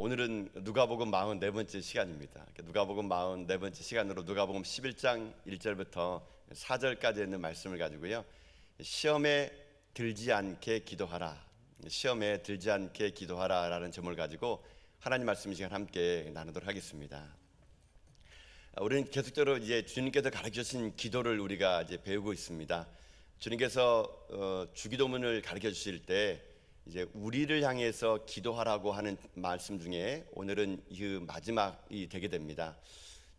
오늘은 누가복음 44번째 시간입니다. 누가복음 44번째 시간으로 누가복음 11장 1절부터 4절까지 있는 말씀을 가지고요, 시험에 들지 않게 기도하라, 시험에 들지 않게 기도하라 라는 제목을 가지고 하나님 말씀 시간 함께 나누도록 하겠습니다. 우리는 계속적으로 이제 주님께서 가르쳐 주신 기도를 우리가 이제 배우고 있습니다. 주님께서 주기도문을 가르쳐 주실 때 이제 우리를 향해서 기도하라고 하는 말씀 중에 오늘은 그 마지막이 되게 됩니다.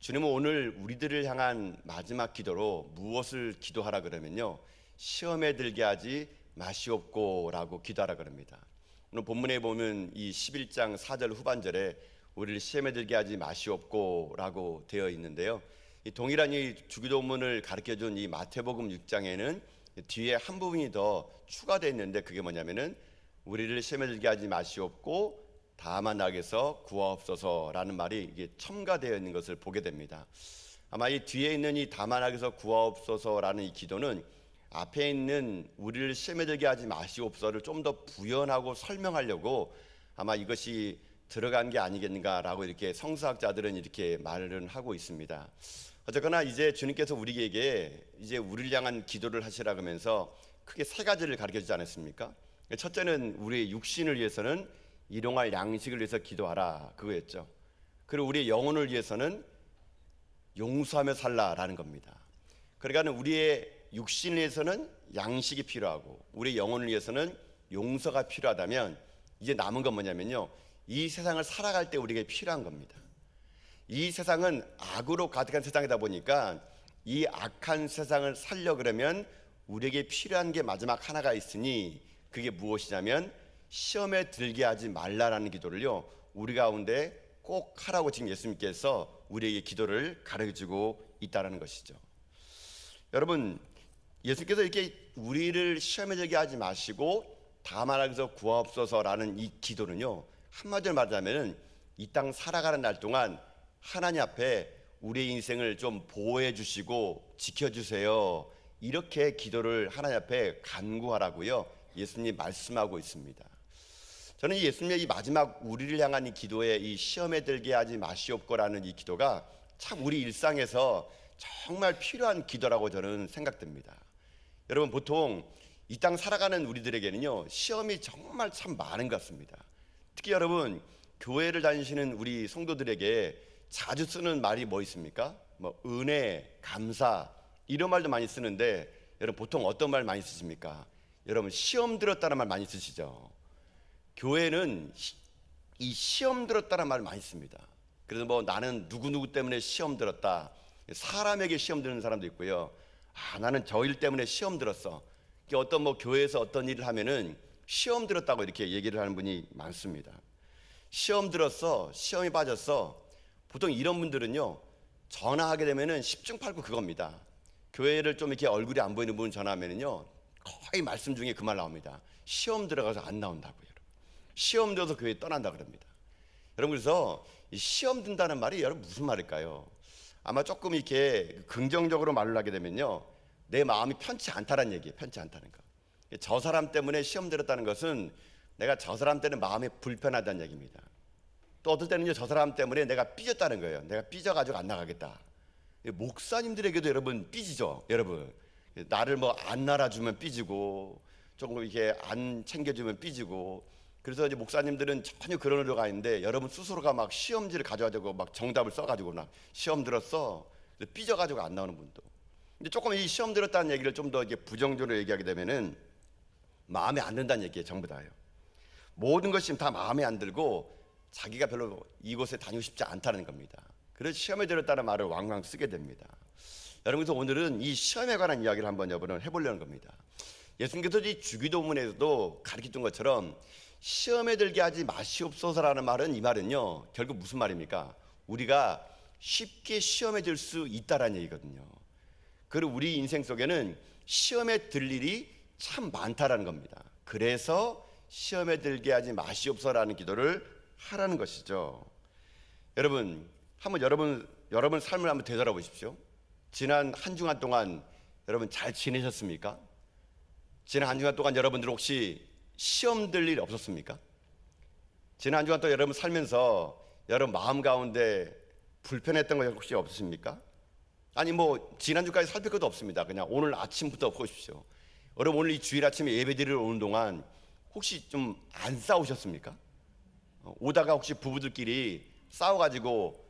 주님은 오늘 우리들을 향한 마지막 기도로 무엇을 기도하라 그러면요, 시험에 들게 하지 마시옵고 라고 기도하라 그럽니다. 오늘 본문에 보면 이 11장 4절 후반절에 우리를 시험에 들게 하지 마시옵고 라고 되어 있는데요, 이 동일한 이 주기도문을 가르쳐준 이 마태복음 6장에는 뒤에 한 부분이 더 추가되어 있는데, 그게 뭐냐면은 우리를 시험에 들게 하지 마시옵고 다만 악에서 구하옵소서라는 말이 이게 첨가되어 있는 것을 보게 됩니다. 아마 이 뒤에 있는 이 다만 악에서 구하옵소서라는 이 기도는 앞에 있는 우리를 시험에 들게 하지 마시옵소서를 좀 더 부연하고 설명하려고 아마 이것이 들어간 게 아니겠는가라고 이렇게 성서학자들은 이렇게 말을 하고 있습니다. 어쨌거나 이제 주님께서 우리에게 이제 우리를 향한 기도를 하시라고 하면서 크게 세 가지를 가르쳐 주지 않았습니까? 첫째는 우리의 육신을 위해서는 일용할 양식을 위해서 기도하라, 그거였죠. 그리고 우리의 영혼을 위해서는 용서하며 살라라는 겁니다. 그러니까 우리의 육신을 위해서는 양식이 필요하고 우리의 영혼을 위해서는 용서가 필요하다면, 이제 남은 건 뭐냐면요, 이 세상을 살아갈 때 우리에게 필요한 겁니다. 이 세상은 악으로 가득한 세상이다 보니까 이 악한 세상을 살려 그러면 우리에게 필요한 게 마지막 하나가 있으니, 그게 무엇이냐면 시험에 들게 하지 말라라는 기도를요, 우리 가운데 꼭 하라고 지금 예수님께서 우리에게 기도를 가르쳐주고 있다는 것이죠. 여러분, 예수님께서 이렇게 우리를 시험에 들게 하지 마시고 다만 악에서 구하옵소서라는 이 기도는요, 한마디로 말하자면 이 땅 살아가는 날 동안 하나님 앞에 우리의 인생을 좀 보호해 주시고 지켜주세요, 이렇게 기도를 하나님 앞에 간구하라고요 예수님이 말씀하고 있습니다. 저는 이 예수님의 이 마지막 우리를 향한 이 기도에, 이 시험에 들게 하지 마시옵고라는 이 기도가 참 우리 일상에서 정말 필요한 기도라고 저는 생각됩니다. 여러분, 보통 이 땅 살아가는 우리들에게는요, 시험이 정말 참 많은 것 같습니다. 특히 여러분, 교회를 다니시는 우리 성도들에게 자주 쓰는 말이 뭐 있습니까? 뭐 은혜, 감사, 이런 말도 많이 쓰는데, 여러분 보통 어떤 말 많이 쓰십니까? 여러분, 시험 들었다는 말 많이 쓰시죠. 교회는 이 시험 들었다는 말 많이 씁니다. 그래서 뭐 나는 누구누구 때문에 시험 들었다, 사람에게 시험 드는 사람도 있고요, 나는 저 일 때문에 시험 들었어. 어떤 뭐 교회에서 어떤 일을 하면은 시험 들었다고 이렇게 얘기를 하는 분이 많습니다. 시험 들었어, 시험이 빠졌어. 보통 이런 분들은요, 전화하게 되면은 10중 8구 그겁니다. 교회를 좀 이렇게 얼굴이 안 보이는 분 전화하면은요, 거의 말씀 중에 그 말 나옵니다. 시험 들어가서 안 나온다고요. 시험 들어서 교회 떠난다 그럽니다. 여러분, 그래서 이 시험 든다는 말이 여러분 무슨 말일까요? 아마 조금 이렇게 긍정적으로 말을 하게 되면요, 내 마음이 편치 않다는 얘기예요. 편치 않다는 거. 저 사람 때문에 시험 들었다는 것은 내가 저 사람 때문에 마음이 불편하다는 얘기입니다. 또 어떨 때는요, 저 사람 때문에 내가 삐졌다는 거예요. 내가 삐져가지고 안 나가겠다. 목사님들에게도 여러분 삐지죠. 여러분, 나를 뭐 안 날아주면 삐지고, 조금 이렇게 안 챙겨주면 삐지고. 그래서 이제 목사님들은 전혀 그런 의도가 아닌데, 여러분 스스로가 막 시험지를 가져가지고 막 정답을 써가지고 나 시험 들었어, 삐져가지고 안 나오는 분도. 근데 조금 이 시험 들었다는 얘기를 좀 더 이게 부정적으로 얘기하게 되면은 마음에 안 든다는 얘기예요. 전부 다요. 모든 것이 다 마음에 안 들고 자기가 별로 이곳에 다니고 싶지 않다는 겁니다. 그래서 시험에 들었다는 말을 왕왕 쓰게 됩니다. 여러분, 그래서 오늘은 이 시험에 관한 이야기를 한번 여러분 해보려는 겁니다. 예수님께서 이 주기도문에서도 가르쳤던 것처럼 시험에 들게 하지 마시옵소서라는 말은, 이 말은요, 결국 무슨 말입니까? 우리가 쉽게 시험에 들 수 있다라는 얘기거든요. 그리고 우리 인생 속에는 시험에 들 일이 참 많다라는 겁니다. 그래서 시험에 들게 하지 마시옵소서라는 기도를 하라는 것이죠. 여러분, 한번 여러분 삶을 한번 되돌아보십시오. 지난 한 주간 동안 여러분 잘 지내셨습니까? 지난 한 주간 동안 여러분들 혹시 시험 들 일 없었습니까? 지난 주간 또 여러분 살면서 여러분 마음 가운데 불편했던 거 혹시 없으십니까? 아니 뭐 지난주까지 살필 것도 없습니다. 그냥 오늘 아침부터 보십시오. 여러분 오늘 이 주일 아침에 예배드리러 오는 동안 혹시 좀 안 싸우셨습니까? 오다가 혹시 부부들끼리 싸워가지고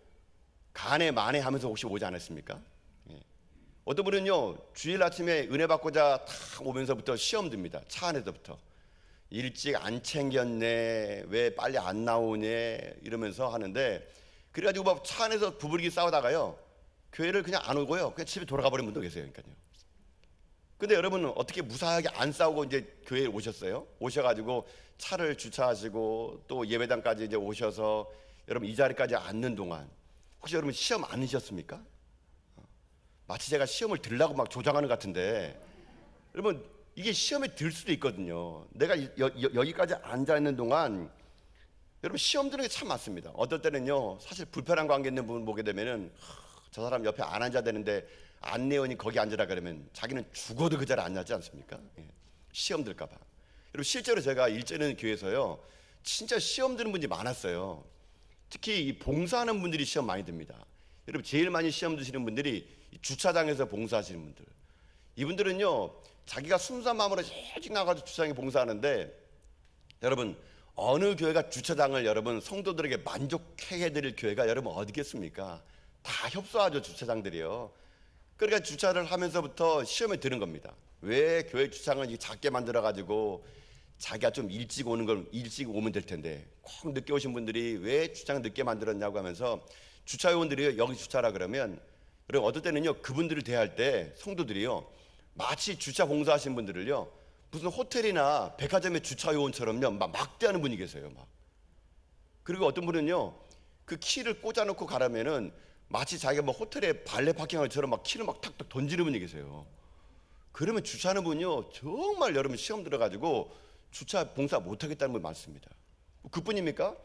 간에 만에 하면서 혹시 오지 않았습니까? 예. 어떤 분은요 주일 아침에 은혜 받고자 탁 오면서부터 시험 듭니다. 차 안에서부터 일찍 안 챙겼네, 왜 빨리 안 나오네 이러면서 하는데, 그래가지고 막 차 안에서 부부끼리 싸우다가요 교회를 그냥 안 오고요 그냥 집에 돌아가 버린 분도 계세요. 그러니까요. 근데 여러분은 어떻게 무사하게 안 싸우고 이제 교회에 오셨어요? 오셔가지고 차를 주차하시고 또 예배당까지 이제 오셔서 여러분 이 자리까지 앉는 동안 혹시 여러분 시험 안 드셨습니까? 마치 제가 시험을 들라고 막 조장하는 것 같은데, 여러분 이게 시험에 들 수도 있거든요. 내가 여기까지 앉아 있는 동안 여러분 시험 드는 게 참 많습니다. 어떨 때는요 사실 불편한 관계 있는 분 보게 되면은 저 사람 옆에 안 앉아야 되는데 안내원이 거기 앉으라 그러면 자기는 죽어도 그 자리에 안 앉지 않습니까? 예. 시험 들까 봐. 여러분 실제로 제가 일제는 교회에서요 진짜 시험 드는 분들이 많았어요. 특히 이 봉사하는 분들이 시험 많이 듭니다. 여러분 제일 많이 시험 드시는 분들이 주차장에서 봉사하시는 분들. 이분들은요 자기가 순수한 마음으로 일찍 나가서 주차장에 봉사하는데, 여러분 어느 교회가 주차장을 여러분 성도들에게 만족해 해드릴 교회가 여러분 어디겠습니까? 다 협소하죠 주차장들이요. 그러니까 주차를 하면서부터 시험에 드는 겁니다. 왜 교회 주차장을 작게 만들어 가지고 자기가 좀 일찍 오는 걸 일찍 오면 될 텐데 꼭 늦게 오신 분들이 왜 주차장 늦게 만들었냐고 하면서 주차요원들이 여기 주차라 그러면, 그리고 어떨 때는요 그분들을 대할 때 성도들이요 마치 주차 봉사하신 분들을요 무슨 호텔이나 백화점의 주차요원처럼요 막 대하는 분이 계세요. 막. 그리고 어떤 분은요 그 키를 꽂아놓고 가라면은 마치 자기가 뭐 호텔에 발레 파킹할처럼 막 키를 막 탁탁 던지는 분이 계세요. 그러면 주차하는 분이요 정말 여러분 시험 들어가지고 주차 봉사 못하겠다는 분 많습니다. 그뿐입니까?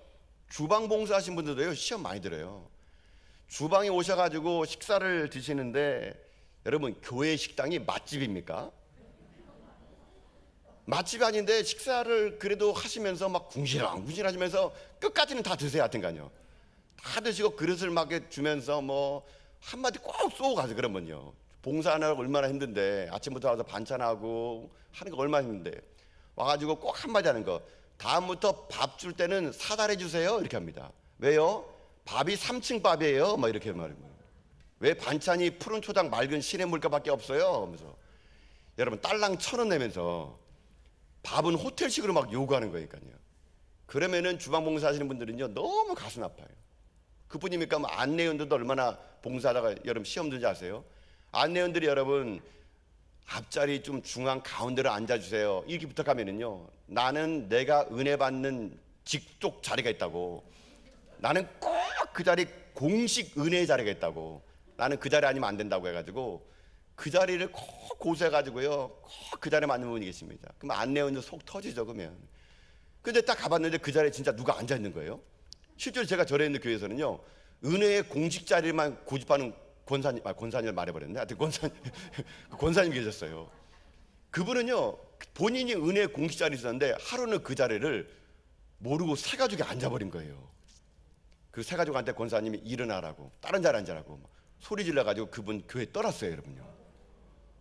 주방 봉사하신 분들도요 시험 많이 들어요. 주방에 오셔가지고 식사를 드시는데 여러분 교회 식당이 맛집입니까? 맛집이 아닌데 식사를 그래도 하시면서 막 궁시렁궁시렁 하시면서 끝까지는 다 드세요. 하여튼간요 다 드시고 그릇을 막 주면서 뭐 한마디 꼭 쏘고 가세요. 그러면요 봉사하느라고 얼마나 힘든데, 아침부터 와서 반찬하고 하는 거 얼마나 힘든데 와가지고 꼭 한마디 하는 거, 다음부터 밥 줄 때는 사달해 주세요 이렇게 합니다. 왜요? 밥이 3층 밥이에요 막 이렇게 말합니다. 왜 반찬이 푸른 초장 맑은 시냇 물가밖에 없어요 하면서 여러분 딸랑 1,000원 내면서 밥은 호텔식으로 막 요구하는 거니까요. 그러면은 주방 봉사하시는 분들은요 너무 가슴 아파요. 그뿐입니까? 뭐 안내원들도 얼마나 봉사하다가 여러분 시험 들지 아세요? 안내원들이 여러분 앞자리 좀 중앙 가운데로 앉아주세요 이렇게 부탁하면은요 나는 내가 은혜 받는 직속 자리가 있다고, 나는 꼭 그 자리 공식 은혜의 자리가 있다고, 나는 그 자리 아니면 안 된다고 해가지고 그 자리를 꼭 고수해가지고요 꼭 그 자리에 맞는 분이 계십니다. 그럼 안내원도 속 터지죠. 그러면 근데 딱 가봤는데 그 자리에 진짜 누가 앉아 있는 거예요. 실제로 제가 절에 있는 교회에서는요 은혜의 공식 자리만 고집하는 권사님을 말해버렸네. 하여튼 권사님 계셨어요. 그분은요 본인이 은혜의 공식 자리에 있었는데 하루는 그 자리를 모르고 새 가족이 앉아버린 거예요. 그 새 가족한테 권사님이 일어나라고 다른 자리에 앉으라고 소리 질러가지고 그분 교회 떠났어요. 여러분요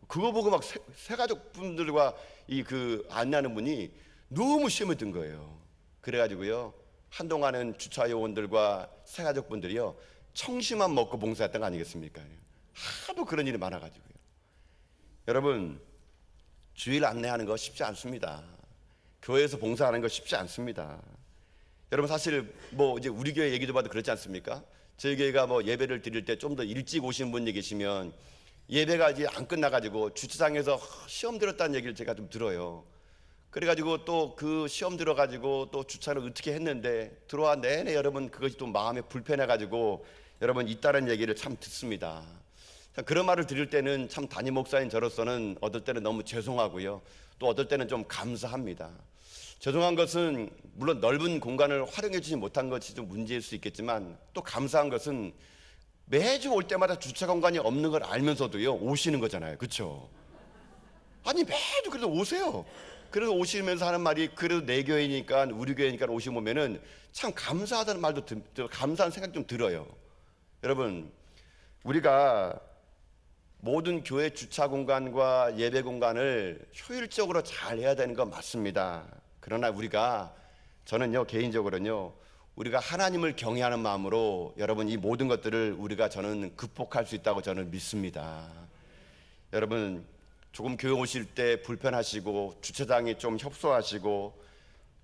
그거 보고 막 새 가족분들과 이 그 안내하는 분이 너무 시험에 든 거예요. 그래가지고요 한동안은 주차요원들과 새 가족분들이요 청심만 먹고 봉사했던 거 아니겠습니까? 하도 그런 일이 많아가지고요. 여러분 주일 안내하는 거 쉽지 않습니다. 교회에서 봉사하는 거 쉽지 않습니다. 여러분 사실 뭐 이제 우리 교회 얘기도 봐도 그렇지 않습니까? 저희 교회가 뭐 예배를 드릴 때 좀 더 일찍 오시는 분이 계시면 예배가 이제 안 끝나가지고 주차장에서 시험 들었다는 얘기를 제가 좀 들어요. 그래가지고 또 그 시험 들어가지고 또 주차를 어떻게 했는데 들어와 내내 여러분 그것이 또 마음에 불편해가지고 여러분 있다는 얘기를 참 듣습니다. 그런 말을 들을 때는 참 담임 목사인 저로서는 어떨 때는 너무 죄송하고요 또 어떨 때는 좀 감사합니다. 죄송한 것은 물론 넓은 공간을 활용해 주지 못한 것이 좀 문제일 수 있겠지만, 또 감사한 것은 매주 올 때마다 주차 공간이 없는 걸 알면서도요 오시는 거잖아요. 그렇죠? 아니 매주 그래도 오세요. 그래서 오시면서 하는 말이 그래도 내 교회니까 우리 교회니까 오시면은 참 감사하다는 말도 감사한 생각 좀 들어요. 여러분, 우리가 모든 교회 주차 공간과 예배 공간을 효율적으로 잘 해야 되는 건 맞습니다. 그러나 저는요 개인적으로는요 우리가 하나님을 경외하는 마음으로 여러분 이 모든 것들을 저는 극복할 수 있다고 저는 믿습니다. 여러분, 조금 교회 오실 때 불편하시고 주차장이 좀 협소하시고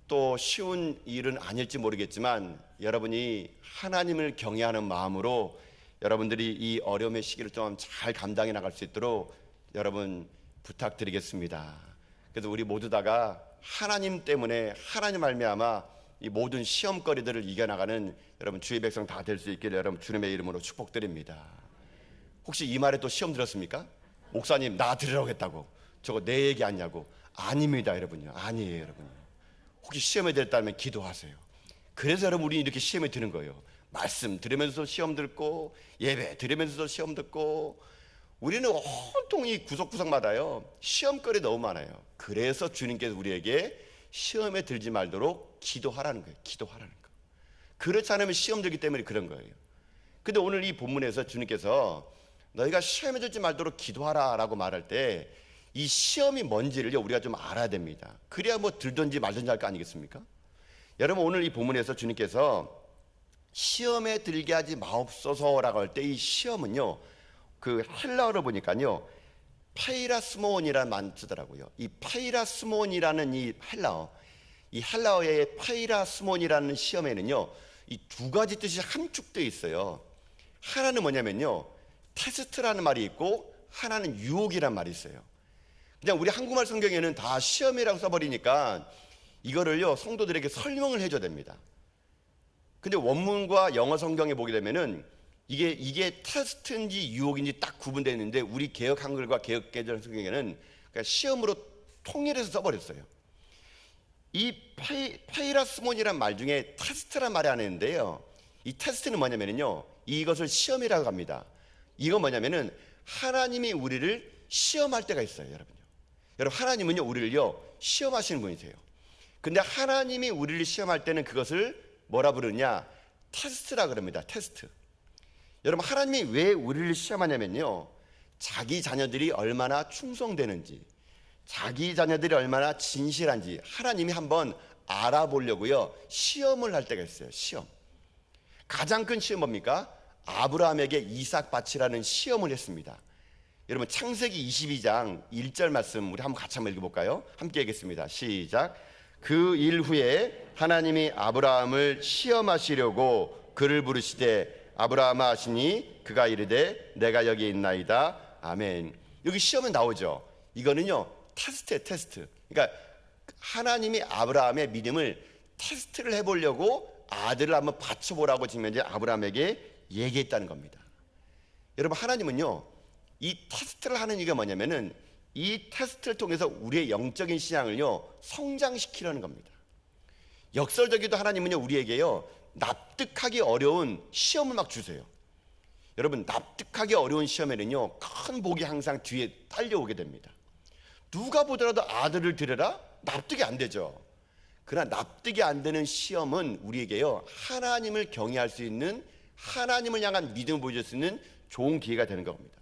또 쉬운 일은 아닐지 모르겠지만 여러분이 하나님을 경외하는 마음으로 여러분들이 이 어려움의 시기를 좀 잘 감당해 나갈 수 있도록 여러분 부탁드리겠습니다. 그래서 우리 모두 다가 하나님 때문에 하나님 말미암아 이 모든 시험거리들을 이겨나가는 여러분 주의 백성 다 될 수 있기를 여러분 주님의 이름으로 축복드립니다. 혹시 이 말에 또 시험 들었습니까? 목사님 나 들으라고 했다고 저거 내 얘기 아니냐고. 아닙니다 여러분요. 아니에요 여러분요. 혹시 시험에 들었다면 기도하세요. 그래서 여러분 우리 이렇게 시험에 드는 거예요. 말씀 들으면서 시험 듣고 예배 들으면서 시험 듣고 우리는 온통 이 구석구석마다요 시험거리 너무 많아요. 그래서 주님께서 우리에게 시험에 들지 말도록 기도하라는 거예요. 기도하라는 거. 그렇지 않으면 시험 들기 때문에 그런 거예요. 근데 오늘 이 본문에서 주님께서 너희가 시험에 들지 말도록 기도하라라고 말할 때 이 시험이 뭔지를 우리가 좀 알아야 됩니다. 그래야 뭐 들든지 말든지 할 거 아니겠습니까? 여러분, 오늘 이 본문에서 주님께서 시험에 들게 하지 마옵소서라고 할 때 이 시험은요 그 헬라어로 보니까요 파이라스몬이라는 말 쓰더라고요. 이 파이라스몬이라는 이 헬라어의 파이라스몬이라는 시험에는요 이 두 가지 뜻이 함축되어 있어요. 하나는 뭐냐면요 테스트라는 말이 있고 하나는 유혹이라는 말이 있어요. 그냥 우리 한국말 성경에는 다 시험이라고 써버리니까 이거를요 성도들에게 설명을 해줘야 됩니다. 근데 원문과 영어 성경에 보게 되면은 이게 테스트인지 유혹인지 딱 구분되어 있는데 우리 개역 한글과 개역 개정 성경에는 그러니까 시험으로 통일해서 써버렸어요. 이 파이라스몬이란 말 중에 테스트란 말이 안 했는데요. 이 테스트는 뭐냐면요 이것을 시험이라고 합니다. 이건 뭐냐면은 하나님이 우리를 시험할 때가 있어요, 여러분요. 여러분, 하나님은요 우리를요 시험하시는 분이세요. 근데 하나님이 우리를 시험할 때는 그것을 뭐라 부르냐? 테스트라 그럽니다. 테스트. 여러분, 하나님이 왜 우리를 시험하냐면요 자기 자녀들이 얼마나 충성되는지, 자기 자녀들이 얼마나 진실한지 하나님이 한번 알아보려고요 시험을 할 때가 있어요. 시험. 가장 큰 시험 뭡니까? 아브라함에게 이삭 바치라는 시험을 했습니다. 여러분, 창세기 22장 1절 말씀 우리 한번 같이 한번 읽어볼까요? 함께 읽겠습니다. 시작. 그 일 후에 하나님이 아브라함을 시험하시려고 그를 부르시되 아브라함아 하시니 그가 이르되 내가 여기 있나이다. 아멘. 여기 시험에 나오죠. 이거는요 테스트예요. 테스트. 그러니까 하나님이 아브라함의 믿음을 테스트를 해보려고 아들을 한번 바쳐보라고 지금 이제 아브라함에게 얘기했다는 겁니다. 여러분, 하나님은요 이 테스트를 하는 이유가 뭐냐면은 이 테스트를 통해서 우리의 영적인 신앙을요 성장시키려는 겁니다. 역설적이도 하나님은요 우리에게요 납득하기 어려운 시험을 막 주세요. 여러분, 납득하기 어려운 시험에는요 큰 복이 항상 뒤에 딸려오게 됩니다. 누가 보더라도 아들을 드려라? 납득이 안 되죠. 그러나 납득이 안 되는 시험은 우리에게요 하나님을 경외할 수 있는, 하나님을 향한 믿음을 보여줄 수 있는 좋은 기회가 되는 겁니다.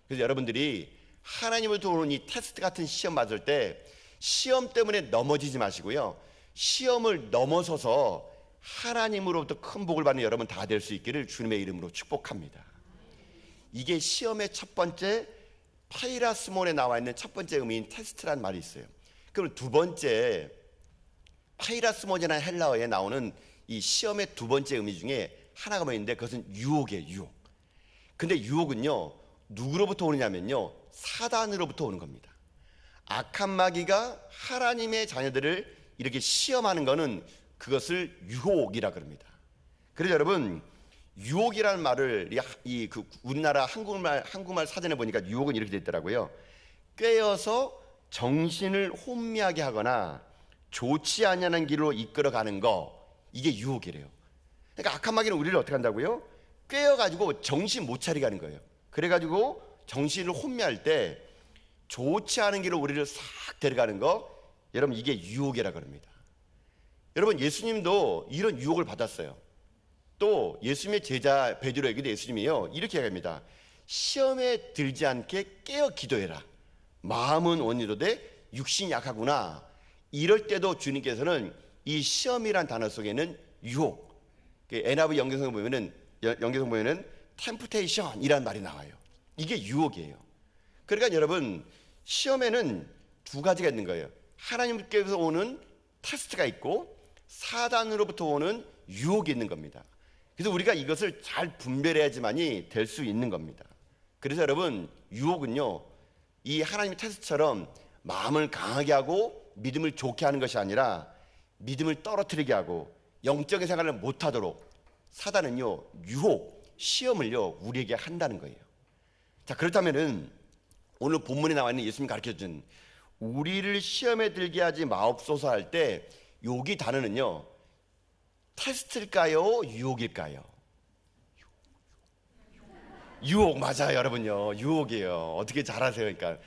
그래서 여러분들이 하나님을 도우는 이 테스트 같은 시험 맞을 때 시험 때문에 넘어지지 마시고요 시험을 넘어서서 하나님으로부터 큰 복을 받는 여러분 다 될 수 있기를 주님의 이름으로 축복합니다. 이게 시험의 첫 번째, 파이라스몬에 나와 있는 첫 번째 의미인 테스트라는 말이 있어요. 그럼 두 번째, 파이라스몬이라는 헬라어에 나오는 이 시험의 두 번째 의미 중에 하나가 뭐 있는데 그것은 유혹이에요. 유혹. 근데 유혹은요 누구로부터 오느냐면요 사단으로부터 오는 겁니다. 악한 마귀가 하나님의 자녀들을 이렇게 시험하는 거는 그것을 유혹이라 그럽니다. 그래서 여러분, 유혹이라는 말을 우리나라 한국말 사전에 보니까 유혹은 이렇게 돼 있더라고요. 꿰어서 정신을 혼미하게 하거나 좋지 않냐는 길로 이끌어가는 거, 이게 유혹이래요. 그러니까 악한 마귀는 우리를 어떻게 한다고요? 꿰어가지고 정신 못 차리게 하는 거예요. 그래가지고 정신을 혼미할 때 좋지 않은 길로 우리를 싹 데려가는 거, 여러분 이게 유혹이라 그럽니다. 여러분 예수님도 이런 유혹을 받았어요. 또 예수님의 제자 베드로에게도 예수님이요 이렇게 얘기합니다. 시험에 들지 않게 깨어 기도해라. 마음은 온유로되 육신이 약하구나. 이럴 때도 주님께서는 이 시험이란 단어 속에는 유혹, NIV 영계성 보면은 temptation이란 말이 나와요. 이게 유혹이에요. 그러니까 여러분 시험에는 두 가지가 있는 거예요. 하나님께서 오는 테스트가 있고 사단으로부터 오는 유혹이 있는 겁니다. 그래서 우리가 이것을 잘 분별해야지만이 될 수 있는 겁니다. 그래서 여러분 유혹은요 이 하나님의 테스트처럼 마음을 강하게 하고 믿음을 좋게 하는 것이 아니라 믿음을 떨어뜨리게 하고 영적인 생활을 못하도록 사단은요 유혹, 시험을요 우리에게 한다는 거예요. 자, 그렇다면은 오늘 본문에 나와 있는 예수님이 가르쳐준 우리를 시험에 들게 하지 마옵소서 할 때 여기 단어는요 테스트일까요? 유혹일까요? 유혹 맞아요 여러분요. 유혹이에요. 어떻게 잘하세요. 그러니까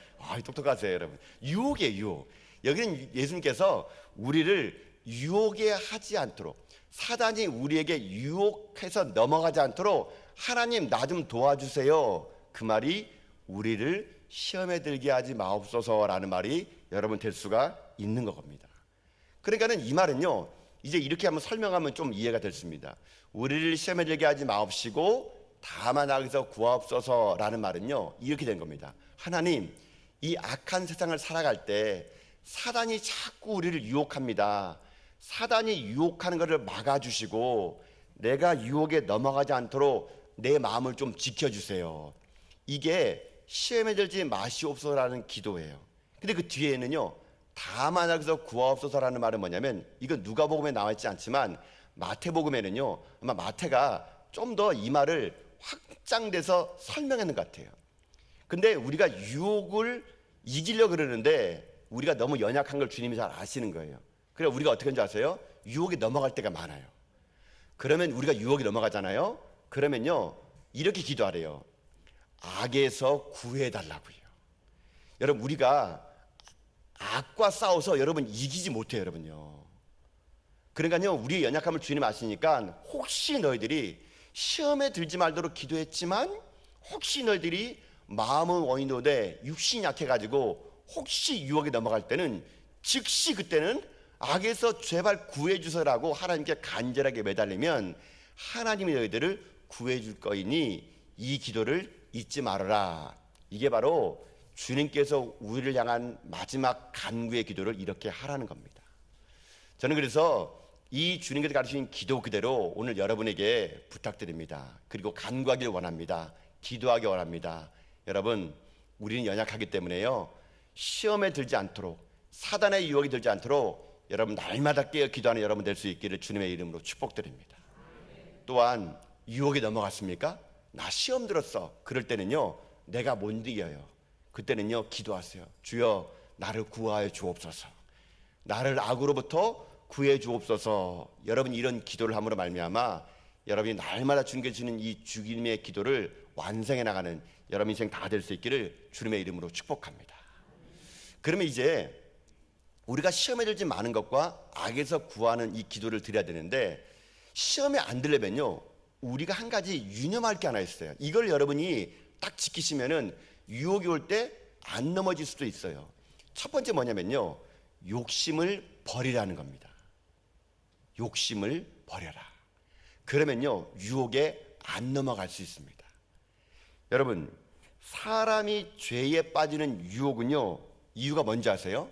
똑똑하세요 여러분. 유혹이에요 유혹. 여기는 예수님께서 우리를 유혹에 하지 않도록 사단이 우리에게 유혹해서 넘어가지 않도록 하나님 나 좀 도와주세요. 그 말이 우리를 시험에 들게 하지 마옵소서라는 말이 여러분 될 수가 있는 겁니다. 그러니까는 이 말은요 이제 이렇게 한번 설명하면 좀 이해가 됐습니다. 우리를 시험에 들게 하지 마옵시고 다만 악에서 구하옵소서라는 말은요 이렇게 된 겁니다. 하나님 이 악한 세상을 살아갈 때 사단이 자꾸 우리를 유혹합니다. 사단이 유혹하는 것을 막아주시고 내가 유혹에 넘어가지 않도록 내 마음을 좀 지켜주세요. 이게 시험에 들지 마시옵소서라는 기도예요. 근데 그 뒤에는요 다만 악에서 구하옵소서라는 말은 뭐냐면 이건 누가복음에 나와 있지 않지만 마태복음에는요 아마 마태가 좀 더 이 말을 확장돼서 설명하는 것 같아요. 근데 우리가 유혹을 이기려고 그러는데 우리가 너무 연약한 걸 주님이 잘 아시는 거예요. 그래서 우리가 어떻게 하는지 아세요? 유혹에 넘어갈 때가 많아요. 그러면 우리가 유혹에 넘어가잖아요. 그러면요 이렇게 기도하래요. 악에서 구해달라고요. 여러분 우리가 악과 싸워서 여러분 이기지 못해요 여러분요. 그러니까요 우리의 연약함을 주님 아시니까 혹시 너희들이 시험에 들지 말도록 기도했지만 혹시 너희들이 마음은 원인도되 육신이 약해가지고 혹시 유혹에 넘어갈 때는 즉시 그때는 악에서 제발 구해주세요라고 하나님께 간절하게 매달리면 하나님이 너희들을 구해줄 거이니 이 기도를 잊지 말아라. 이게 바로 주님께서 우리를 향한 마지막 간구의 기도를 이렇게 하라는 겁니다. 저는 그래서 이 주님께서 가르치신 기도 그대로 오늘 여러분에게 부탁드립니다. 그리고 간구하길 원합니다. 기도하기 원합니다. 여러분 우리는 연약하기 때문에요 시험에 들지 않도록 사단의 유혹이 들지 않도록 여러분 날마다 깨어 기도하는 여러분 될 수 있기를 주님의 이름으로 축복드립니다. 또한 유혹에 넘어갔습니까? 나 시험 들었어. 그럴 때는요 내가 못 이겨요. 그때는요 기도하세요. 주여 나를 구하여 주옵소서. 나를 악으로부터 구해 주옵소서. 여러분 이런 기도를 함으로 말미암아 여러분이 날마다 주님께 주는 이 주님의 기도를 완성해 나가는 여러분 인생 다 될 수 있기를 주님의 이름으로 축복합니다. 그러면 이제 우리가 시험에 들지 많은 것과 악에서 구하는 이 기도를 드려야 되는데 시험에 안 들려면요 우리가 한 가지 유념할 게 하나 있어요. 이걸 여러분이 딱 지키시면은 유혹이 올 때 안 넘어질 수도 있어요. 첫 번째 뭐냐면요 욕심을 버리라는 겁니다. 욕심을 버려라. 그러면요 유혹에 안 넘어갈 수 있습니다. 여러분 사람이 죄에 빠지는 유혹은요 이유가 뭔지 아세요?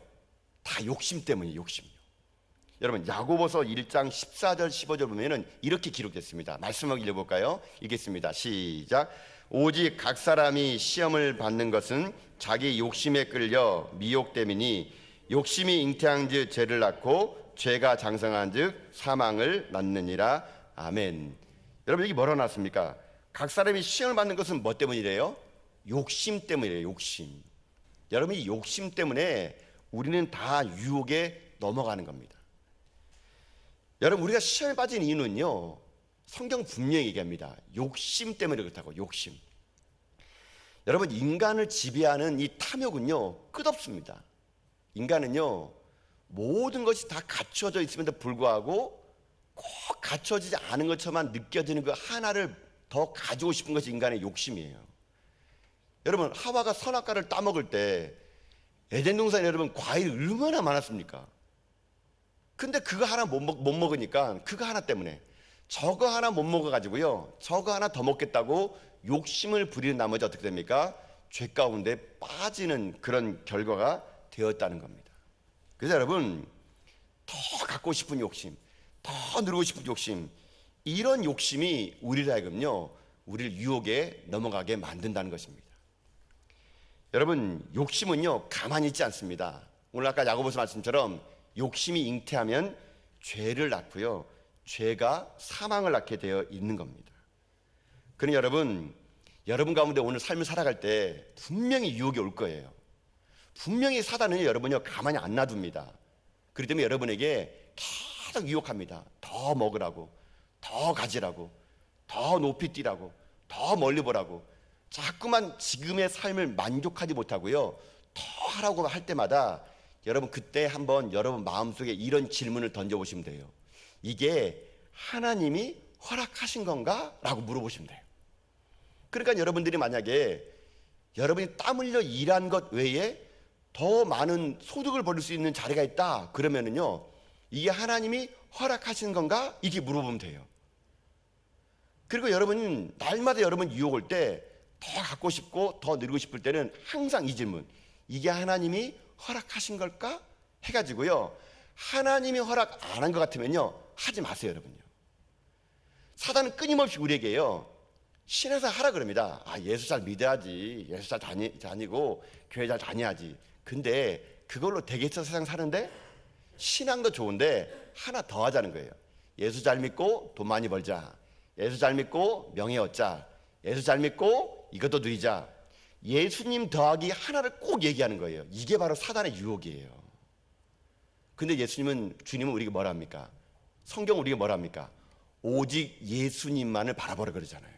다 욕심 때문이에요. 욕심요. 여러분 야고보서 1장 14절 15절 보면은 이렇게 기록됐습니다. 말씀을 읽어볼까요? 읽겠습니다. 시작. 오직 각 사람이 시험을 받는 것은 자기 욕심에 끌려 미혹됨이니 욕심이 잉태한즉 죄를 낳고 죄가 장성한즉 사망을 낳느니라. 아멘. 여러분 여기 뭐라고 나왔습니까? 각 사람이 시험을 받는 것은 뭐 때문이래요? 욕심 때문이래요. 욕심. 여러분 이 욕심 때문에 우리는 다 유혹에 넘어가는 겁니다. 여러분 우리가 시험에 빠진 이유는요 성경 분명히 얘기합니다. 욕심 때문에 그렇다고. 욕심. 여러분 인간을 지배하는 이 탐욕은요 끝없습니다. 인간은요 모든 것이 다 갖춰져 있음에도 불구하고 꼭 갖춰지지 않은 것처럼 느껴지는 그 하나를 더 가지고 싶은 것이 인간의 욕심이에요. 여러분, 하와가 선악과를 따먹을 때 에덴 동산에 여러분 과일이 얼마나 많았습니까? 근데 그거 하나 못 먹으니까 그거 하나 때문에 저거 하나 못 먹어가지고요, 저거 하나 더 먹겠다고 욕심을 부리는 나머지 어떻게 됩니까? 죄 가운데 빠지는 그런 결과가 되었다는 겁니다. 그래서 여러분, 더 갖고 싶은 욕심, 더 누리고 싶은 욕심, 이런 욕심이 우리를 하여금요, 우리를 유혹에 넘어가게 만든다는 것입니다. 여러분, 욕심은요 가만히 있지 않습니다. 오늘 아까 야고보서 말씀처럼 욕심이 잉태하면 죄를 낳고요, 죄가 사망을 낳게 되어 있는 겁니다. 그러니 여러분 가운데 오늘 삶을 살아갈 때 분명히 유혹이 올 거예요. 분명히 사단은 여러분요 가만히 안 놔둡니다. 그렇기 때문에 여러분에게 계속 유혹합니다. 더 먹으라고, 더 가지라고, 더 높이 뛰라고, 더 멀리 보라고. 자꾸만 지금의 삶을 만족하지 못하고요, 더 하라고 할 때마다 여러분 그때 한번 여러분 마음속에 이런 질문을 던져보시면 돼요. 이게 하나님이 허락하신 건가? 라고 물어보시면 돼요. 그러니까 여러분들이 만약에 여러분이 땀 흘려 일한 것 외에 더 많은 소득을 벌일 수 있는 자리가 있다 그러면은요, 이게 하나님이 허락하신 건가? 이렇게 물어보면 돼요. 그리고 여러분 날마다 여러분 유혹 올 때 더 갖고 싶고 더 누리고 싶을 때는 항상 이 질문, 이게 하나님이 허락하신 걸까? 해가지고요, 하나님이 허락 안 한 것 같으면요 하지 마세요. 여러분요, 사단은 끊임없이 우리에게요 신에서 하라 그럽니다. 예수 잘 믿어야지, 예수 잘 다니고 교회 잘 다녀야지. 근데 그걸로 되겠어? 세상 사는데? 신앙도 좋은데 하나 더 하자는 거예요. 예수 잘 믿고 돈 많이 벌자, 예수 잘 믿고 명예 얻자, 예수 잘 믿고 이것도 누리자. 예수님 더하기 하나를 꼭 얘기하는 거예요. 이게 바로 사단의 유혹이에요. 근데 주님은 우리에게 뭐라 합니까? 성경 우리에게 뭐라 합니까? 오직 예수님만을 바라보라 그러잖아요.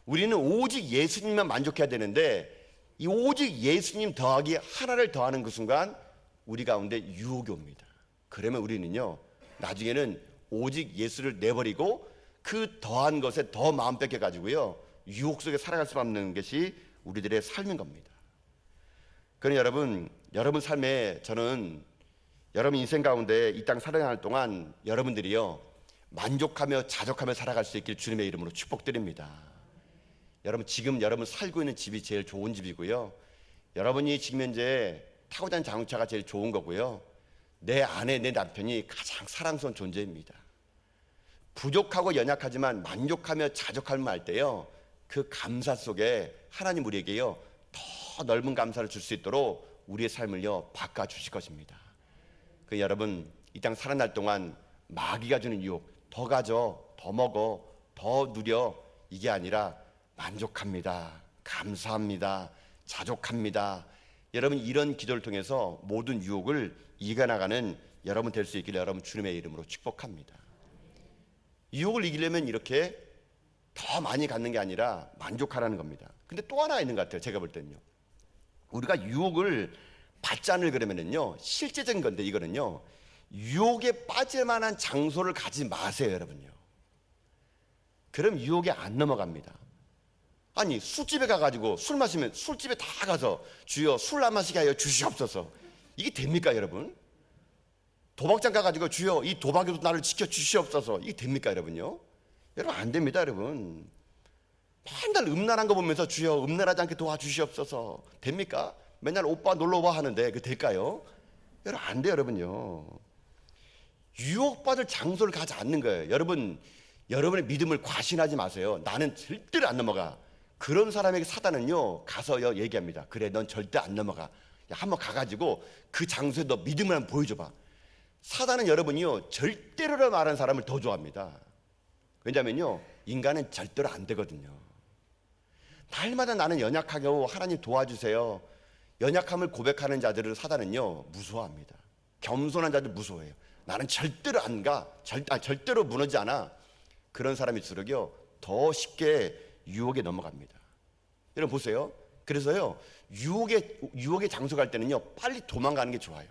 우리는 오직 예수님만 만족해야 되는데 이 오직 예수님 더하기 하나를 더하는 그 순간 우리 가운데 유혹이 옵니다. 그러면 우리는요 나중에는 오직 예수를 내버리고 그 더한 것에 더 마음 뺏겨가지고요 유혹 속에 살아갈 수밖에 없는 것이 우리들의 삶인 겁니다. 그러니 여러분 삶에 저는 여러분 인생 가운데 이 땅 살아가는 동안 여러분들이요 만족하며 자족하며 살아갈 수 있길 주님의 이름으로 축복드립니다. 지금 여러분 살고 있는 집이 제일 좋은 집이고요, 여러분이 지금 현재 타고 다니는 자동차가 제일 좋은 거고요, 내 아내 내 남편이 가장 사랑스러운 존재입니다. 부족하고 연약하지만 만족하며 자족하며 할 때요 그 감사 속에 하나님 우리에게요 더 넓은 감사를 줄 수 있도록 우리의 삶을요 바꿔 주실 것입니다. 그 여러분 이 땅 살아날 동안 마귀가 주는 유혹, 더 가져, 더 먹어, 더 누려, 이게 아니라 만족합니다, 감사합니다, 자족합니다. 여러분 이런 기도를 통해서 모든 유혹을 이겨나가는 여러분 될 수 있기를 여러분 주님의 이름으로 축복합니다. 유혹을 이기려면 이렇게 더 많이 갖는 게 아니라 만족하라는 겁니다. 근데 또 하나 있는 것 같아요. 제가 볼 때는요, 우리가 유혹을 받지 않을 그러면은요 실제적인 건데, 이거는요 유혹에 빠질 만한 장소를 가지 마세요. 여러분요, 그럼 유혹에 안 넘어갑니다. 아니 술집에 가가지고 술 마시면 술집에 다 가서 주여 술 안 마시게 하여 주시옵소서, 이게 됩니까? 여러분 도박장 가가지고 주여 이 도박에도 나를 지켜 주시옵소서, 이게 됩니까? 여러분요, 여러분 안 됩니다. 여러분 맨날 음란한 거 보면서 주여 음란하지 않게 도와주시옵소서 됩니까? 맨날 오빠 놀러와 하는데 그 될까요? 여러분 안 돼요. 여러분요, 유혹받을 장소를 가지 않는 거예요. 여러분의 믿음을 과신하지 마세요. 나는 절대로 안 넘어가. 그런 사람에게 사단은요 가서요 얘기합니다. 그래 넌 절대 안 넘어가. 야, 한번 가가지고 그 장소에 너 믿음을 한번 보여줘봐. 사단은 여러분이요 절대로라 말하는 사람을 더 좋아합니다. 왜냐면요 인간은 절대로 안 되거든요. 날마다 나는 연약하고 하나님 도와주세요, 연약함을 고백하는 자들을 사단은요 무서워합니다. 겸손한 자들 무서워해요. 나는 절대로 안 가, 절대로 무너지지 않아. 그런 사람일수록요 더 쉽게 유혹에 넘어갑니다. 여러분 보세요. 그래서요 유혹의 장소 갈 때는요 빨리 도망가는 게 좋아요.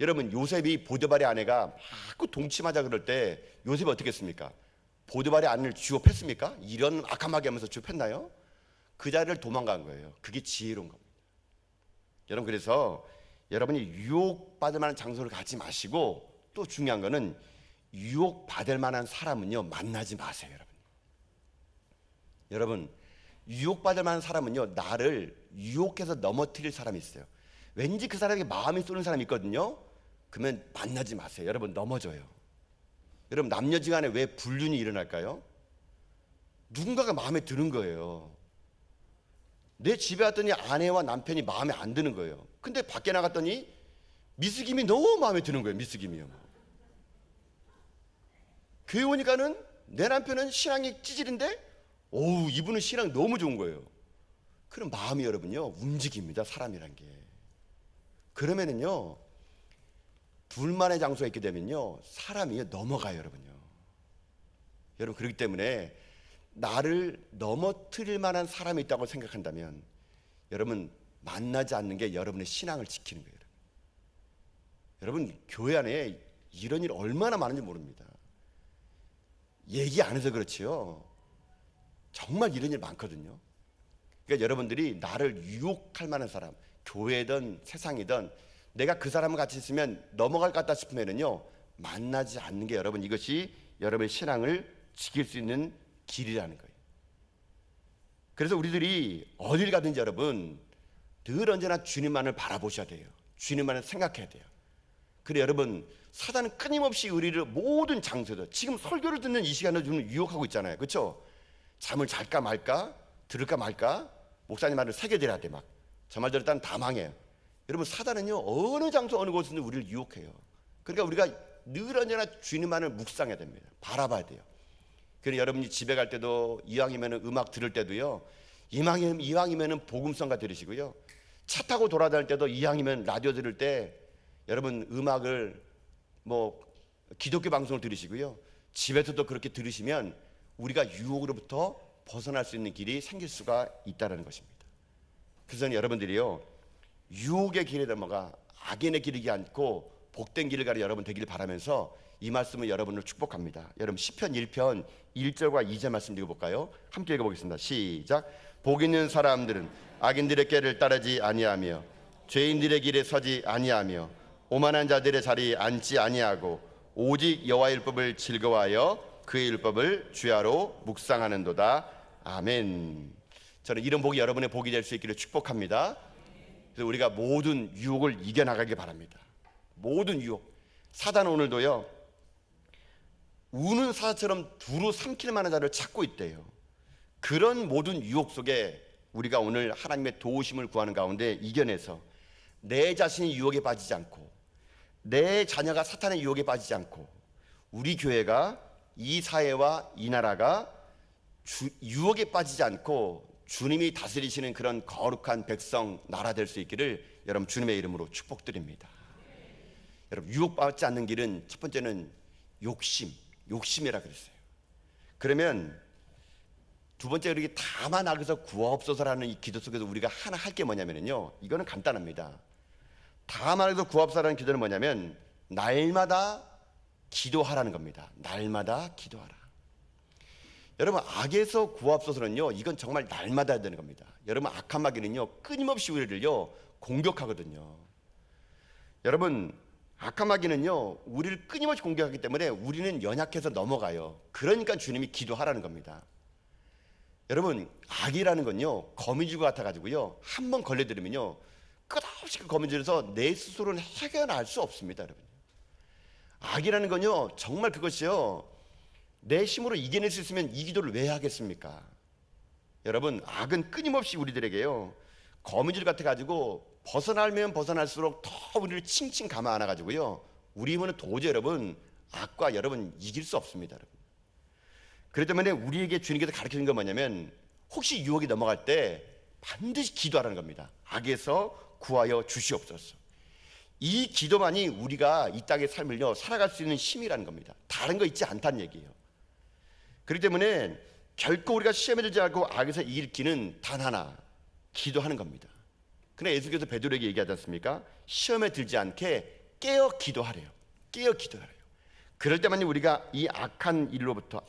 여러분, 요셉이 보디발의 아내가 막 동침하자 그럴 때 요셉이 어떻게 했습니까? 보디발의 아내를 쥐어팼습니까? 이런 악함하게 하면서 쥐어팼나요? 그 자리를 도망간 거예요. 그게 지혜로운 겁니다. 여러분, 그래서 여러분이 유혹받을 만한 장소를 가지 마시고, 또 중요한 거는 유혹받을 만한 사람은요, 만나지 마세요. 여러분, 유혹받을 만한 사람은요, 나를 유혹해서 넘어뜨릴 사람이 있어요. 왠지 그 사람에게 마음이 쏘는 사람이 있거든요. 그러면 만나지 마세요. 여러분, 넘어져요. 여러분, 남녀지간에 왜 불륜이 일어날까요? 누군가가 마음에 드는 거예요. 내 집에 왔더니 아내와 남편이 마음에 안 드는 거예요. 근데 밖에 나갔더니 미스김이 너무 마음에 드는 거예요. 미스김이요. 교회 오니까는 내 남편은 신앙이 찌질인데 오우, 이분은 신앙 너무 좋은 거예요. 그럼 마음이 여러분요, 움직입니다. 사람이란 게. 그러면은요, 둘만의 장소에 있게 되면요, 사람이 넘어가요. 여러분요. 여러분, 그렇기 때문에 나를 넘어뜨릴 만한 사람이 있다고 생각한다면 여러분, 만나지 않는 게 여러분의 신앙을 지키는 거예요. 여러분, 교회 안에 이런 일 얼마나 많은지 모릅니다. 얘기 안 해서 그렇지요, 정말 이런 일 많거든요. 그러니까 여러분들이 나를 유혹할 만한 사람, 교회든 세상이든 내가 그 사람과 같이 있으면 넘어갈 것 같다 싶으면은요, 만나지 않는 게 여러분, 이것이 여러분의 신앙을 지킬 수 있는 길이라는 거예요. 그래서 우리들이 어딜 가든지 여러분, 늘 언제나 주님만을 바라보셔야 돼요. 주님만을 생각해야 돼요. 그래 여러분, 사단은 끊임없이 우리를 모든 장소에서, 지금 설교를 듣는 이 시간에 좀 유혹하고 있잖아요. 그렇죠? 잠을 잘까 말까, 들을까 말까, 목사님 말을 새겨드려야 돼. 막 저 말 들었다는 다 망해요. 여러분, 사단은요, 어느 장소 어느 곳에든 우리를 유혹해요. 그러니까 우리가 늘 언제나 주님만을 묵상해야 됩니다. 바라봐야 돼요. 그래서 여러분이 집에 갈 때도, 이왕이면 음악 들을 때도요, 이왕이면 복음성가 들으시고요, 차 타고 돌아다닐 때도 이왕이면 라디오 들을 때 여러분 음악을 기독교 방송을 들으시고요, 집에서도 그렇게 들으시면 우리가 유혹으로부터 벗어날 수 있는 길이 생길 수가 있다는 것입니다. 그래서 여러분들이요, 유혹의 길에 넘어가 악인의 길이지 않고 복된 길을 가는 여러분 되기를 바라면서 이 말씀을 여러분을 축복합니다. 여러분, 시편 1편 1절과 2절 말씀 읽어볼까요? 함께 읽어보겠습니다. 시작. 복 있는 사람들은 악인들의 길을 따르지 아니하며 죄인들의 길에 서지 아니하며 오만한 자들의 자리에 앉지 아니하고 오직 여호와의 율법을 즐거워하여 그의 율법을 주야로 묵상하는도다. 아멘. 저는 이런 복이 여러분의 복이 될 수 있기를 축복합니다. 그래서 우리가 모든 유혹을 이겨나가길 바랍니다. 모든 유혹. 사단은 오늘도요, 우는 사자처럼 두루 삼킬 만한 자를 찾고 있대요. 그런 모든 유혹 속에 우리가 오늘 하나님의 도우심을 구하는 가운데 이겨내서 내 자신이 유혹에 빠지지 않고 내 자녀가 사탄의 유혹에 빠지지 않고 우리 교회가, 이 사회와 이 나라가 유혹에 빠지지 않고 주님이 다스리시는 그런 거룩한 백성 나라 될 수 있기를 여러분 주님의 이름으로 축복드립니다. 여러분, 유혹받지 않는 길은 첫 번째는 욕심이라 그랬어요. 그러면 두 번째, 이렇게 다만 악에서 구하옵소서라는 이 기도 속에서 우리가 하나 할 게 뭐냐면요, 이거는 간단합니다. 다만 악에서 구하옵소서라는 기도는 뭐냐면 날마다 기도하라는 겁니다. 날마다 기도하라. 여러분, 악에서 구하옵소서는요, 이건 정말 날마다 해야 되는 겁니다. 여러분, 악한 마귀는요, 끊임없이 우리를요 공격하거든요. 여러분, 악한 마귀는요, 우리를 끊임없이 공격하기 때문에 우리는 연약해서 넘어가요. 그러니까 주님이 기도하라는 겁니다. 여러분, 악이라는 건요, 거미줄 같아가지고요, 한번 걸려들으면요, 끝없이 그 거미줄에서 내 스스로는 해결할 수 없습니다. 여러분, 악이라는 건요, 정말 그것이요, 내 힘으로 이겨낼 수 있으면 이 기도를 왜 하겠습니까? 여러분, 악은 끊임없이 우리들에게요, 거미줄 같아가지고 벗어나면 벗어날수록 더 우리를 칭칭 감아 안아가지고요, 우리 힘은 도저히 여러분 악과 여러분 이길 수 없습니다. 여러분. 그렇기 때문에 우리에게 주님께서 가르치는 건 뭐냐면, 혹시 유혹이 넘어갈 때 반드시 기도하라는 겁니다. 악에서 구하여 주시옵소서. 이 기도만이 우리가 이 땅의 삶을요 살아갈 수 있는 힘이라는 겁니다. 다른 거 있지 않다는 얘기예요. 그렇기 때문에 결코 우리가 시험에 들지 않고 악에서 이길 길은 단 하나, 기도하는 겁니다. 그러나 예수께서 베드로에게 얘기하지 않습니까? 시험에 들지 않게 깨어 기도하래요. 깨어 기도하래요. 그럴 때만 우리가 이 악한 일로부터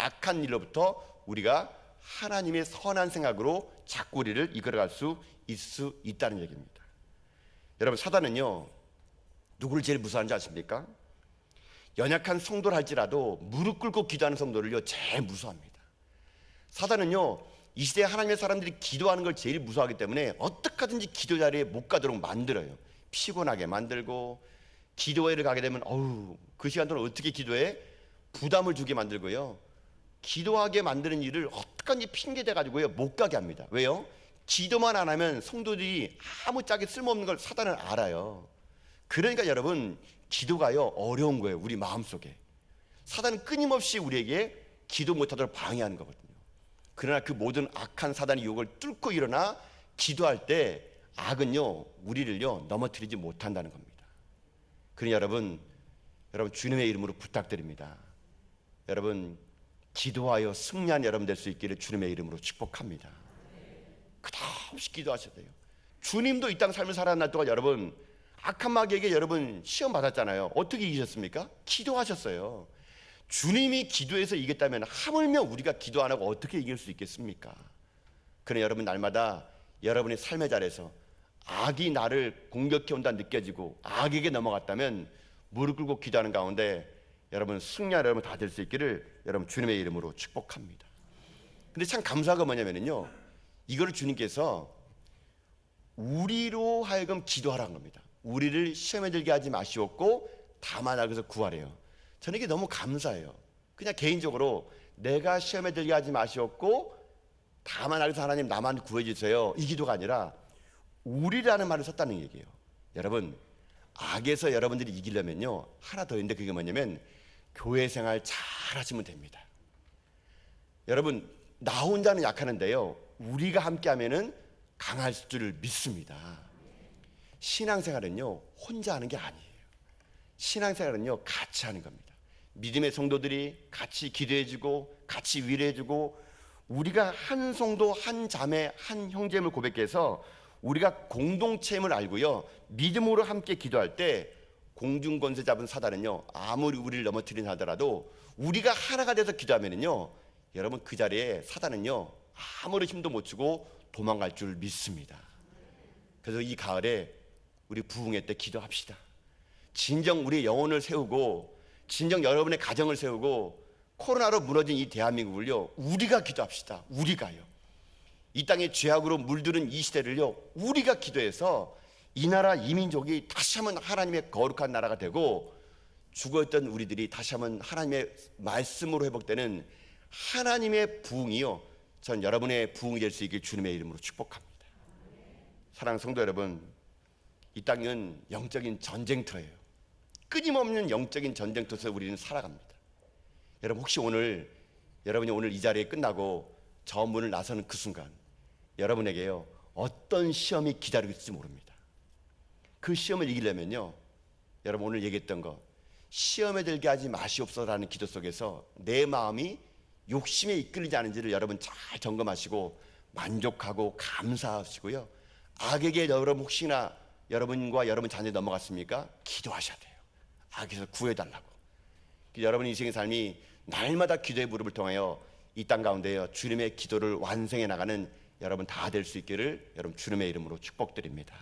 우리가 하나님의 선한 생각으로 자꾸 우리를 이끌어갈 수 있다는 얘기입니다. 여러분, 사단은요 누구를 제일 무서워하는지 아십니까? 연약한 성도를 할지라도 무릎 꿇고 기도하는 성도를요 제일 무서워합니다. 사단은요 이 시대에 하나님의 사람들이 기도하는 걸 제일 무서워하기 때문에 어떻게 하든지 기도 자리에 못 가도록 만들어요. 피곤하게 만들고, 기도회를 가게 되면 그 시간 동안 어떻게 기도해? 부담을 주게 만들고요, 기도하게 만드는 일을 어떡하든지 핑계대 가지고요 못 가게 합니다. 왜요? 기도만 안 하면 성도들이 아무짝에 쓸모없는 걸 사단은 알아요. 그러니까 여러분, 기도가요 어려운 거예요. 우리 마음속에 사단은 끊임없이 우리에게 기도 못하도록 방해하는 거거든요. 그러나 그 모든 악한 사단의 유혹을 뚫고 일어나 기도할 때 악은요 우리를요 넘어뜨리지 못한다는 겁니다. 그러니 여러분 주님의 이름으로 부탁드립니다. 여러분, 기도하여 승리한 여러분 될 수 있기를 주님의 이름으로 축복합니다. 끝없이 기도하셔야 돼요. 주님도 이 땅 삶을 살아가는 날 동안 여러분 악한 마귀에게 여러분 시험 받았잖아요. 어떻게 이기셨습니까? 기도하셨어요. 주님이 기도해서 이겼다면 하물며 우리가 기도 안 하고 어떻게 이길 수 있겠습니까? 그러나 여러분, 날마다 여러분의 삶의 자리에서 악이 나를 공격해 온다 느껴지고 악에게 넘어갔다면 무릎 꿇고 기도하는 가운데 여러분 승리한 여러분 다 될 수 있기를 여러분 주님의 이름으로 축복합니다. 근데 참 감사한 건 뭐냐면요, 이거를 주님께서 우리로 하여금 기도하라는 겁니다. 우리를 시험에 들게 하지 마시옵고 다만 악에서 구하래요. 저는 이게 너무 감사해요. 그냥 개인적으로 내가 시험에 들게 하지 마시옵고 다만 악에서 하나님 나만 구해주세요, 이 기도가 아니라 우리라는 말을 썼다는 얘기예요. 여러분, 악에서 여러분들이 이기려면요 하나 더 있는데, 그게 뭐냐면 교회 생활 잘 하시면 됩니다. 여러분, 나 혼자는 약하는데요 우리가 함께 하면은 강할 줄 믿습니다. 신앙생활은요 혼자 하는 게 아니에요. 신앙생활은요 같이 하는 겁니다. 믿음의 성도들이 같이 기도해주고 같이 위로해주고, 우리가 한 성도 한 자매 한 형제임을 고백해서 우리가 공동체임을 알고요 믿음으로 함께 기도할 때 공중권세 잡은 사단은요 아무리 우리를 넘어뜨린 하더라도 우리가 하나가 돼서 기도하면은요 여러분 그 자리에 사단은요 아무리 힘도 못 주고 도망갈 줄 믿습니다. 그래서 이 가을에 우리 부흥회 때 기도합시다. 진정 우리의 영혼을 세우고 진정 여러분의 가정을 세우고 코로나로 무너진 이 대한민국을요 우리가 기도합시다. 우리가요, 이 땅에 죄악으로 물들은 이 시대를요 우리가 기도해서 이 나라 이 민족이 다시 한번 하나님의 거룩한 나라가 되고, 죽어있던 우리들이 다시 한번 하나님의 말씀으로 회복되는 하나님의 부흥이요 전 여러분의 부흥이 될 수 있길 주님의 이름으로 축복합니다. 사랑하는 성도 여러분, 이 땅은 영적인 전쟁터예요. 끊임없는 영적인 전쟁터에서 우리는 살아갑니다. 여러분, 혹시 여러분이 오늘 이 자리에 끝나고 저 문을 나서는 그 순간 여러분에게요 어떤 시험이 기다리고 있을지 모릅니다. 그 시험을 이기려면요 여러분 오늘 얘기했던 거, 시험에 들게 하지 마시옵소서라는 기도 속에서 내 마음이 욕심에 이끌리지 않은지를 여러분 잘 점검하시고 만족하고 감사하시고요, 악에게 여러분 혹시나 여러분과 여러분 자녀 넘어갔습니까? 기도하셔야 돼요. 악에서 구해달라고. 여러분 인생의 삶이 날마다 기도의 무릎을 통하여 이 땅 가운데요 주님의 기도를 완성해 나가는 여러분 다 될 수 있기를 여러분 주님의 이름으로 축복드립니다.